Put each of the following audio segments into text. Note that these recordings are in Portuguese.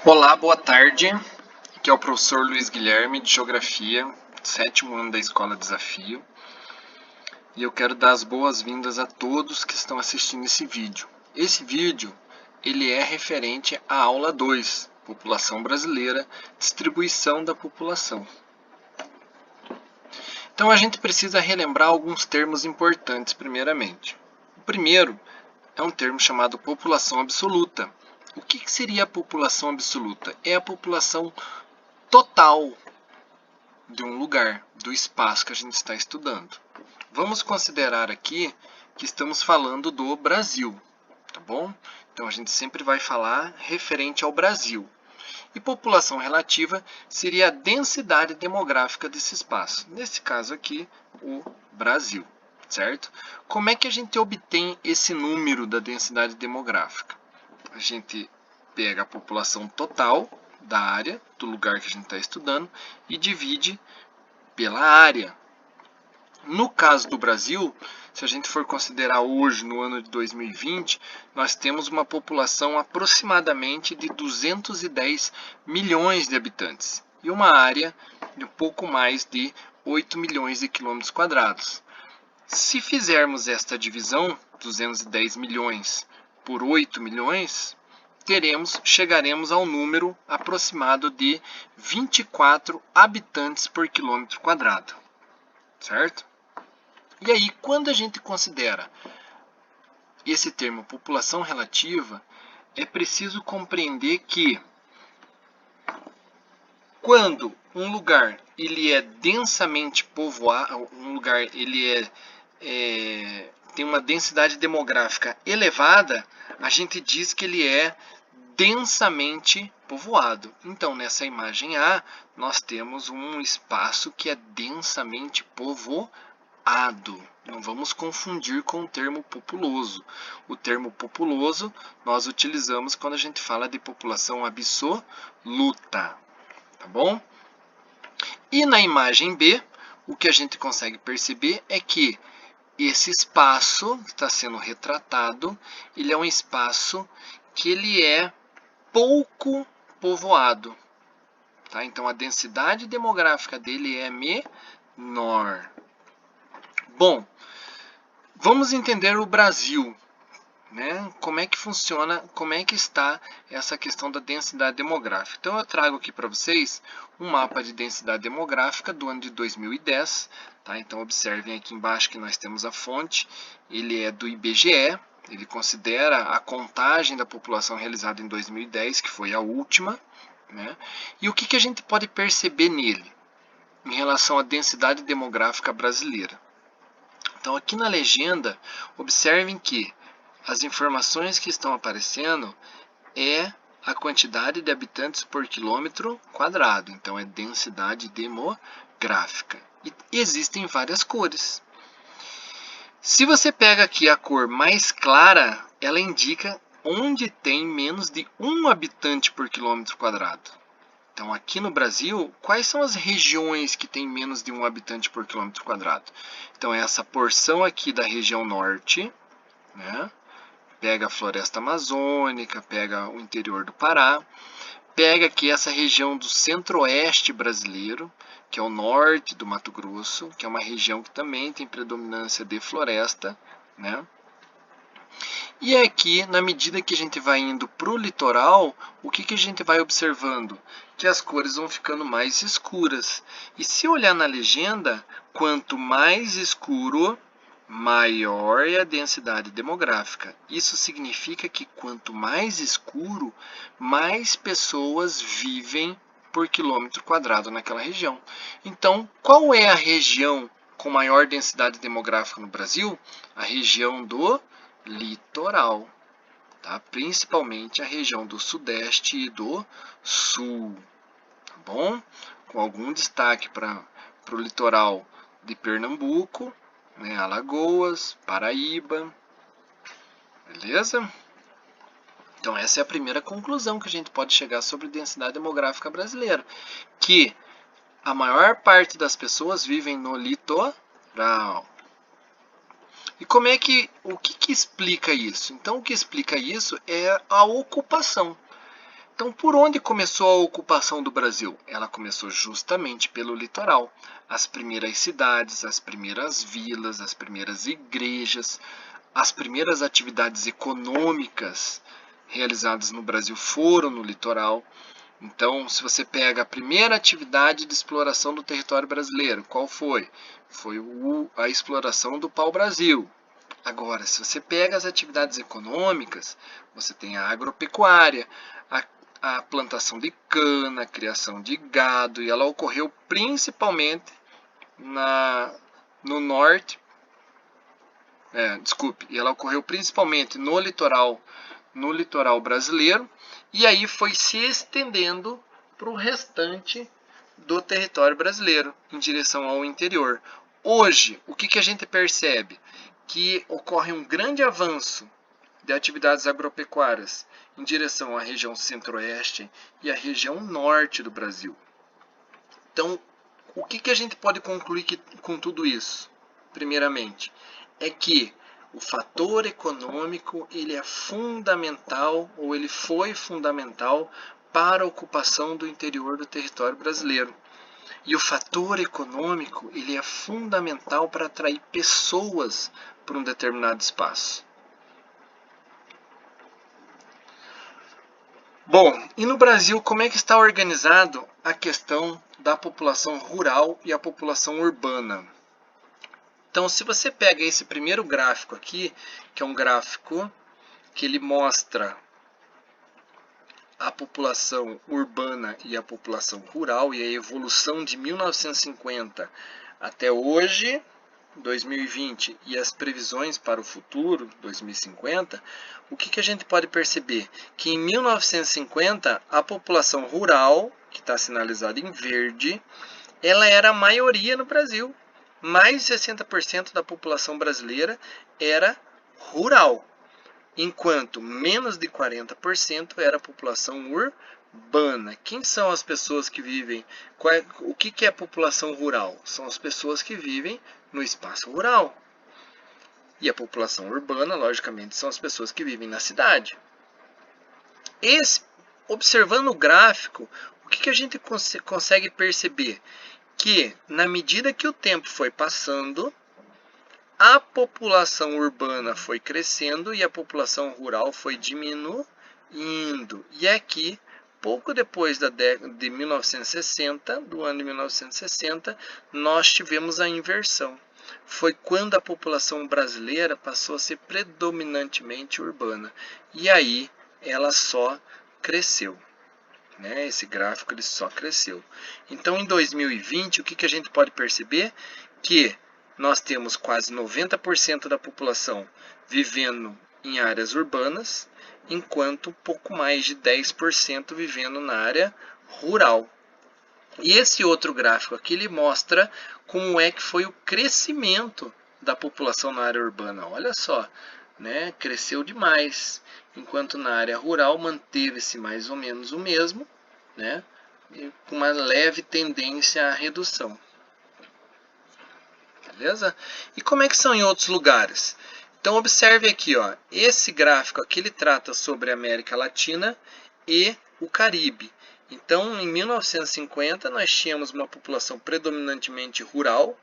Olá, boa tarde. Aqui é o professor Luiz Guilherme, de Geografia, 7º ano da Escola Desafio. E eu quero dar as boas-vindas a todos que estão assistindo esse vídeo. Esse vídeo, ele é referente à aula 2, População Brasileira, Distribuição da População. Então a gente precisa relembrar alguns termos importantes primeiramente. O primeiro é um termo chamado população absoluta. O que seria a população absoluta? É a população total de um lugar, do espaço que a gente está estudando. Vamos considerar aqui que estamos falando do Brasil, tá bom? Então a gente sempre vai falar referente ao Brasil. E população relativa seria a densidade demográfica desse espaço. Nesse caso aqui, o Brasil, certo? Como é que a gente obtém esse número da densidade demográfica? A gente pega a população total da área, do lugar que a gente está estudando, e divide pela área. No caso do Brasil, se a gente for considerar hoje, no ano de 2020, nós temos uma população aproximadamente de 210 milhões de habitantes e uma área de um pouco mais de 8 milhões de quilômetros quadrados. Se fizermos esta divisão, 210 milhões por 8 milhões, chegaremos ao número aproximado de 24 habitantes por quilômetro quadrado, certo? E aí, quando a gente considera esse termo população relativa, é preciso compreender que quando um lugar ele é densamente povoado, tem uma densidade demográfica elevada, a gente diz que ele é densamente povoado. Então, nessa imagem A, nós temos um espaço que é densamente povoado. Não vamos confundir com o termo populoso. O termo populoso nós utilizamos quando a gente fala de população absoluta, tá bom? E na imagem B, o que a gente consegue perceber é que esse espaço que está sendo retratado, ele é um espaço que ele é pouco povoado, tá? Então a densidade demográfica dele é menor. Bom, vamos entender o Brasil, né? Como é que funciona, como é que está essa questão da densidade demográfica. Então eu trago aqui para vocês um mapa de densidade demográfica do ano de 2010, tá? Então observem aqui embaixo que nós temos a fonte, ele é do IBGE, ele considera a contagem da população realizada em 2010, que foi a última, né? E o que a gente pode perceber nele em relação à densidade demográfica brasileira? Então aqui na legenda, observem que as informações que estão aparecendo é a quantidade de habitantes por quilômetro quadrado. Então é densidade demográfica. E existem várias cores. Se você pega aqui a cor mais clara, ela indica onde tem menos de 1 habitante por quilômetro quadrado. Então, aqui no Brasil, quais são as regiões que têm menos de 1 habitante por quilômetro quadrado? Então, é essa porção aqui da região norte, né? Pega a floresta amazônica, pega o interior do Pará, pega aqui essa região do centro-oeste brasileiro, que é o norte do Mato Grosso, que é uma região que também tem predominância de floresta, né? E aqui, na medida que a gente vai indo para o litoral, o que a gente vai observando? Que as cores vão ficando mais escuras. E se olhar na legenda, quanto mais escuro, maior é a densidade demográfica. Isso significa que quanto mais escuro, mais pessoas vivem por quilômetro quadrado naquela região. Então, qual é a região com maior densidade demográfica no Brasil? A região do litoral, tá? Principalmente a região do sudeste e do sul, tá bom? Com algum destaque para o litoral de Pernambuco, né? Alagoas, Paraíba, beleza? Então essa é a primeira conclusão que a gente pode chegar sobre densidade demográfica brasileira, que a maior parte das pessoas vivem no litoral. E como é o que explica isso? Então o que explica isso é a ocupação. Então, por onde começou a ocupação do Brasil? Ela começou justamente pelo litoral. As primeiras cidades, as primeiras vilas, as primeiras igrejas, as primeiras atividades econômicas realizadas no Brasil foram no litoral. Então, se você pega a primeira atividade de exploração do território brasileiro, qual foi? Foi a exploração do pau-brasil. Agora, se você pega as atividades econômicas, você tem a agropecuária, a plantação de cana, a criação de gado, e ela ocorreu principalmente no norte, e ela ocorreu principalmente no litoral brasileiro, e aí foi se estendendo para o restante do território brasileiro, em direção ao interior. Hoje, o que a gente percebe? Que ocorre um grande avanço de atividades agropecuárias em direção à região centro-oeste e à região norte do Brasil. Então, o que a gente pode concluir com tudo isso? Primeiramente, é que o fator econômico ele é fundamental, ou ele foi fundamental, para a ocupação do interior do território brasileiro. E o fator econômico ele é fundamental para atrair pessoas para um determinado espaço. Bom, e no Brasil, como é que está organizado a questão da população rural e a população urbana? Então, se você pega esse primeiro gráfico aqui, que é um gráfico que ele mostra a população urbana e a população rural e a evolução de 1950 até hoje, 2020, e as previsões para o futuro, 2050, o que a gente pode perceber? Que em 1950, a população rural, que está sinalizada em verde, ela era a maioria no Brasil. Mais de 60% da população brasileira era rural, enquanto menos de 40% era a população urbana. Quem são as pessoas que vivem? O que é a população rural? São as pessoas que vivem no espaço rural. E a população urbana, logicamente, são as pessoas que vivem na cidade. Observando o gráfico, o que a gente consegue perceber? Que, na medida que o tempo foi passando, a população urbana foi crescendo e a população rural foi diminuindo. E aqui, pouco depois de 1960, do ano de 1960, nós tivemos a inversão. Foi quando a população brasileira passou a ser predominantemente urbana. E aí ela só cresceu. Esse gráfico ele só cresceu. Então, em 2020, o que a gente pode perceber? Que nós temos quase 90% da população vivendo em áreas urbanas, enquanto pouco mais de 10% vivendo na área rural. E esse outro gráfico aqui ele mostra como é que foi o crescimento da população na área urbana. Olha só, cresceu demais, enquanto na área rural manteve-se mais ou menos o mesmo, com uma leve tendência à redução. Beleza? E como é que são em outros lugares? Então observe aqui, ó, esse gráfico aqui ele trata sobre a América Latina e o Caribe. Então, em 1950, nós tínhamos uma população predominantemente rural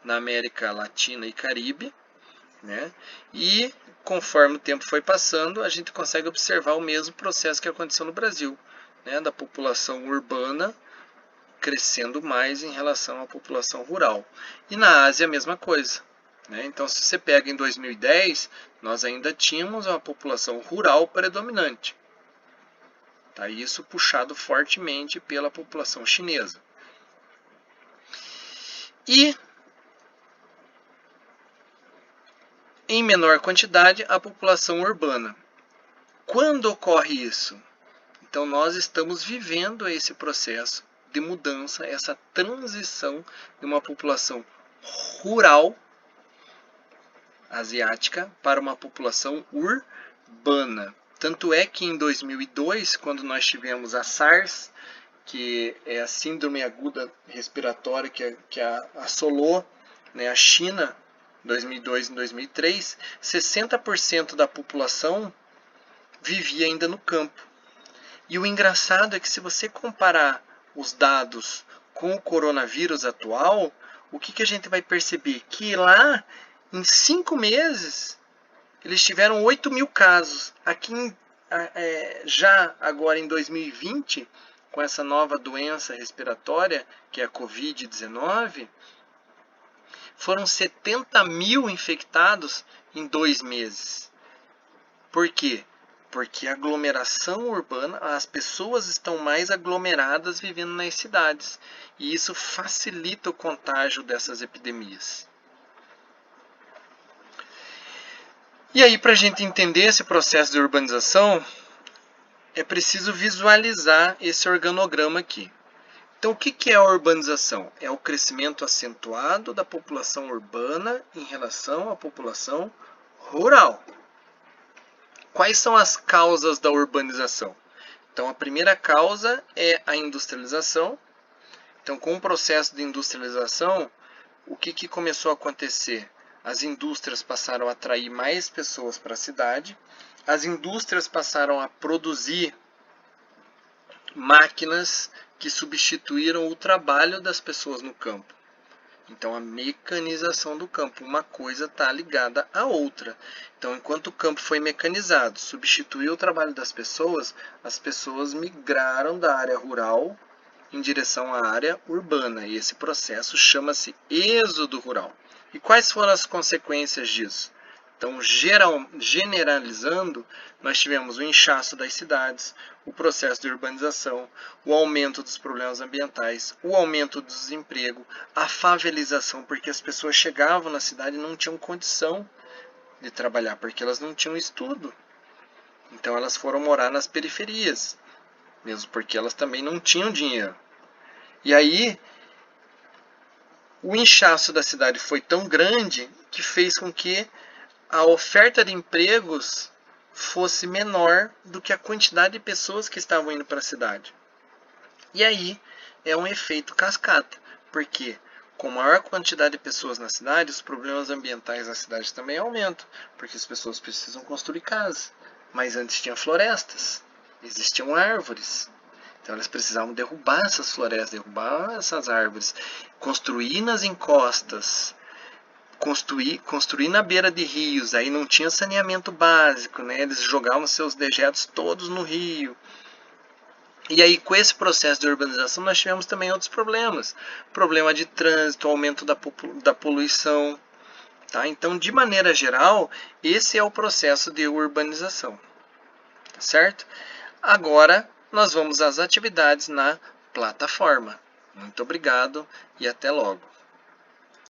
na América Latina e Caribe, E conforme o tempo foi passando, a gente consegue observar o mesmo processo que aconteceu no Brasil, da população urbana crescendo mais em relação à população rural. E na Ásia a mesma coisa. Então, se você pega em 2010, nós ainda tínhamos uma população rural predominante. Isso puxado fortemente pela população chinesa. E, em menor quantidade, a população urbana. Quando ocorre isso? Então, nós estamos vivendo esse processo de mudança, essa transição de uma população rural asiática para uma população urbana. Tanto é que em 2002, quando nós tivemos a SARS, que é a síndrome aguda respiratória que assolou a China em 2002 e 2003, 60% da população vivia ainda no campo. E o engraçado é que se você comparar os dados com o coronavírus atual, o que a gente vai perceber? Que lá, em 5 meses, eles tiveram 8 mil casos. Aqui, já agora em 2020, com essa nova doença respiratória, que é a Covid-19, foram 70 mil infectados em 2 meses. Por quê? Porque a aglomeração urbana, as pessoas estão mais aglomeradas vivendo nas cidades. E isso facilita o contágio dessas epidemias. E aí, para a gente entender esse processo de urbanização, é preciso visualizar esse organograma aqui. Então, o que é a urbanização? É o crescimento acentuado da população urbana em relação à população rural. Quais são as causas da urbanização? Então, a primeira causa é a industrialização. Então, com o processo de industrialização, o que começou a acontecer? As indústrias passaram a atrair mais pessoas para a cidade, as indústrias passaram a produzir máquinas que substituíram o trabalho das pessoas no campo. Então, a mecanização do campo, uma coisa está ligada à outra. Então, enquanto o campo foi mecanizado, substituiu o trabalho das pessoas, as pessoas migraram da área rural em direção à área urbana. E esse processo chama-se êxodo rural. E quais foram as consequências disso? Então, generalizando, nós tivemos o inchaço das cidades, o processo de urbanização, o aumento dos problemas ambientais, o aumento do desemprego, a favelização, porque as pessoas chegavam na cidade e não tinham condição de trabalhar, porque elas não tinham estudo. Então, elas foram morar nas periferias, mesmo porque elas também não tinham dinheiro. E aí, o inchaço da cidade foi tão grande que fez com que a oferta de empregos fosse menor do que a quantidade de pessoas que estavam indo para a cidade. E aí é um efeito cascata, porque com maior quantidade de pessoas na cidade, os problemas ambientais da cidade também aumentam, porque as pessoas precisam construir casas. Mas antes tinha florestas, existiam árvores. Então elas precisavam derrubar essas florestas, derrubar essas árvores, construir nas encostas, construir na beira de rios. Aí não tinha saneamento básico, né? Eles jogavam seus dejetos todos no rio. E aí, com esse processo de urbanização, nós tivemos também outros problemas. Problema de trânsito, aumento da poluição. Tá? Então, de maneira geral, esse é o processo de urbanização. Certo? Agora, nós vamos às atividades na plataforma. Muito obrigado e até logo.